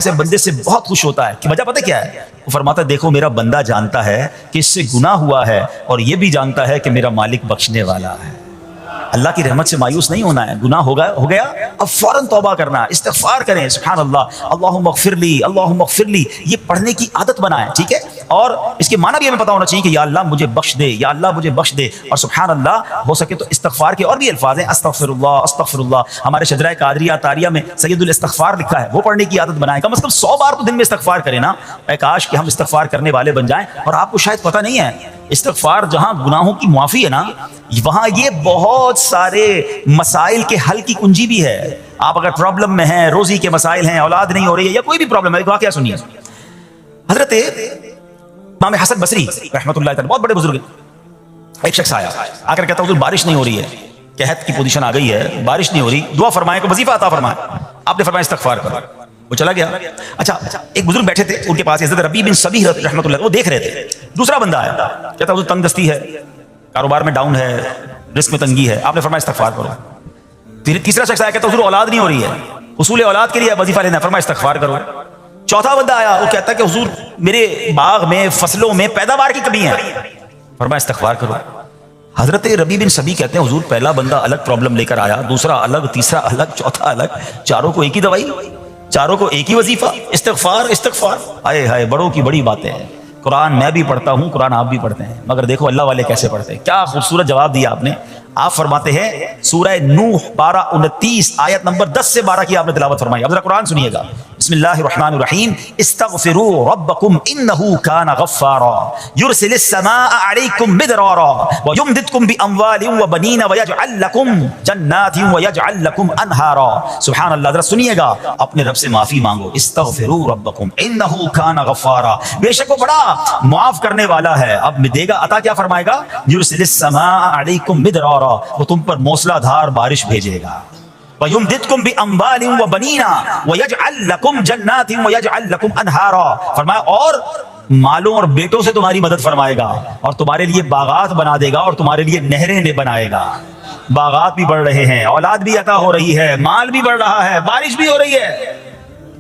سے بندے سے بہت خوش ہوتا ہے کہ وجہ پتہ کیا ہے؟ وہ فرماتا ہے دیکھو میرا بندہ جانتا ہے کہ اس سے گناہ ہوا ہے اور یہ بھی جانتا ہے کہ میرا مالک بخشنے والا ہے۔ اللہ کی رحمت سے مایوس نہیں ہونا ہے، گناہ ہو گیا اب فوراً توبہ کرنا، استغفار کریں، سبحان اللہ، اللہم اغفر لی، اللہم اغفر لی، یہ پڑھنے کی عادت بنائیں، ٹھیک ہے؟ اور اس کے معنی بھی ہمیں پتہ ہونا چاہیے کہ یا اللہ مجھے بخش دے، یا اللہ مجھے بخش دے، اور سبحان اللہ ہو سکے تو استغفار کے اور بھی الفاظ ہیں، استغفر اللہ، ہمارے شجرہ قادریہ طاریہ میں سید الاستغفار لکھا ہے، وہ پڑھنے کی عادت بنائیں، کم از کم 100 بار تو دن میں استغفار کریں نا، اے کاش کہ ہم استغفار کرنے والے بن جائیں۔ اور آپ کو شاید پتہ نہیں ہے، استغفار جہاں گناہوں کی معافی ہے نا، وہاں یہ بہت سارے مسائل کے حل کی کنجی بھی ہے۔ آپ اگر پرابلم میں ہیں، روزی کے مسائل ہیں، اولاد نہیں ہو رہی ہے، یا کوئی بھی پرابلم ہے، واقعہ سنیے۔ حضرت امام حسن بصری رحمۃ اللہ تعالی بہت بڑے بزرگ ہیں، ایک شخص آیا آ کر کہتا حضور بارش نہیں ہو رہی ہے، قحط کی پوزیشن آ گئی ہے، بارش نہیں ہو رہی، دعا فرمائے، کو وظیفہ عطا فرمائے۔ آپ نے فرمایا استغفار کرو، وہ چلا گیا۔ اچھا ایک بزرگ بیٹھے تھے ان کے پاس، حضرت ربیع بن صبیح رحمۃ اللہ، وہ دیکھ رہے تھے۔ دوسرا بندہ آیا کہتا حضور تنگ دستی ہے، کاروبار میں ڈاؤن ہے، رزق میں تنگی ہے۔ آپ نے فرمایا استغفار کرو۔ پھر تیسرا شخص آیا کہتا حضور اولاد نہیں ہو رہی ہے، حصول اولاد کے لیے وظیفہ لینا ہے، فرمایا استغفار کرو۔ چوتھا بندہ آیا، وہ کہتا ہے کہ حضور میرے باغ میں فصلوں میں پیداوار کی کمی ہے، فرمایا استغفار کرو۔ حضرت ربیع بن صبیح کہتے ہیں حضور پہلا بندہ الگ پرابلم لے کر آیا، دوسرا الگ، تیسرا الگ، چوتھا الگ، چاروں کو ایک ہی دوائی، چاروں کو ایک ہی وظیفہ، استغفار استغفار۔ ہائے ہائے بڑوں کی بڑی باتیں ہیں۔ قرآن میں بھی پڑھتا ہوں، قرآن آپ بھی پڑھتے ہیں، مگر دیکھو اللہ والے کیسے پڑھتے ہیں۔ کیا خوبصورت جواب دیا آپ نے۔ آپ فرماتے ہیں سورہ نوح 12:29 آیت نمبر 10 سے 12 کی آپ نے تلاوت فرمائی۔ اب ذرا قرآن سنیے گا۔ بسم اللہ الرحمن الرحیم، استغفروا ربکم انہ کان غفارا یرسل السماء علیکم مدرارا ویمددکم باموال وبنین ویجعل لکم جنات ویجعل لکم انہارا۔ سبحان اللہ، ذرا سنیے گا، اپنے رب سے معافی مانگو۔ استغفروا ربکم انہ کان غفارا، بے شک وہ بڑا معاف کرنے والا ہے۔ اب دے گا عطا، کیا فرمائے گا؟ یرسل السماء علیکم مدرارا، وہ تم پر موسلا دھار بارش بھیجے گا۔ وَيُمْدِدْكُمْ بِأَمْوَالٍ وَبَنِينَ وَيَجْعَلْ لَكُمْ جَنَّاتٍ وَيَجْعَلْ لَكُمْ أَنْهَارًا، فرمایا اور مالوں اور بیٹوں سے تمہاری مدد فرمائے گا، اور تمہارے لیے باغات بنا دے گا، اور تمہارے لیے نہریں بھی بنائے گا۔ باغات بھی بڑھ رہے ہیں، اولاد بھی عطا ہو رہی ہے، مال بھی بڑھ رہا ہے، بارش بھی ہو رہی ہے،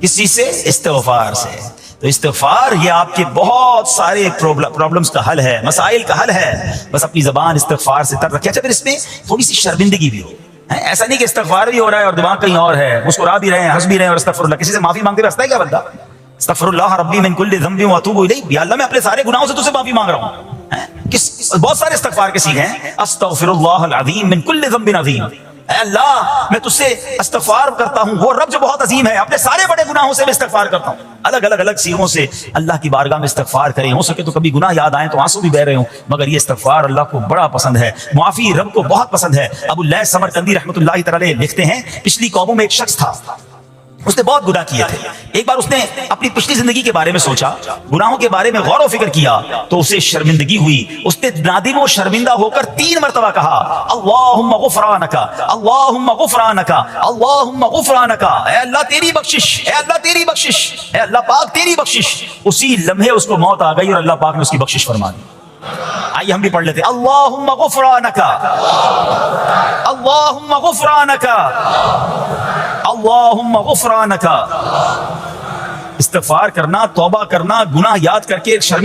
کس چیز سے؟ استغفار سے۔ تو استغفار یہ آپ کے بہت سارے پرابلمز کا حل ہے، مسائل کا حل ہے، بس اپنی زبان استغفار سے تر رکھیں۔ اچھا پھر اس میں تھوڑی سی شرمندگی بھی ہو، ایسا نہیں کہ استغفار بھی ہو رہا ہے اور دماغ کہیں اور ہے، مسکرا بھی رہے ہیں، ہنس بھی رہے ہیں، اور استغفر اللہ، کسی سے معافی مانگتے ہوئے ہنستا ہے کیا بندہ؟ استغفر اللہ ربی من کل ذنب واتوب الیہ، یا اللہ میں اپنے سارے گناہوں سے تجھ سے معافی مانگ رہا ہوں۔ بہت سارے استغفار کے سیکھے ہیں، استغفر اللہ العظیم من کل ذنب عظیم، اے اللہ میں تجھ سے استغفار کرتا ہوں، وہ رب جو بہت عظیم ہے، اپنے سارے بڑے گناہوں سے میں استغفار کرتا ہوں۔ الگ الگ سیغوں سے اللہ کی بارگاہ میں استغفار کریں، ہو سکے تو کبھی گناہ یاد آئیں تو آنسو بھی بہ رہے ہوں، مگر یہ استغفار اللہ کو بڑا پسند ہے، معافی رب کو بہت پسند ہے۔ ابو اللیث سمرقندی رحمۃ اللہ تعالی لکھتے ہیں پچھلی قوموں میں ایک شخص تھا، اس نے بہت گناہ کیے تھے۔ ایک بار اس نے اپنی پچھلی زندگی کے بارے میں سوچا، گناہوں کے بارے میں غور و فکر کیا، تو اسے شرمندگی ہوئی۔ اس نے نادم و شرمندہ ہو کر 3 مرتبہ کہا اللہم غفرانک، اللہم غفرانک، اللہم غفرانک، اے اللہ تیری بخشش، اے اللہ تیری بخشش، اے اللہ پاک تیری بخشش۔ اسی لمحے اس کو موت آ گئی اور اللہ پاک نے اس کی بخشش فرما دی۔ آئیے ہم بھی پڑھ لیتے ہیں، اللہم غفرانک، اللہم غفرانک، اللہم غفرانک۔ استغفار کرنا، توبہ کرنا، گناہ یاد کر کے شرم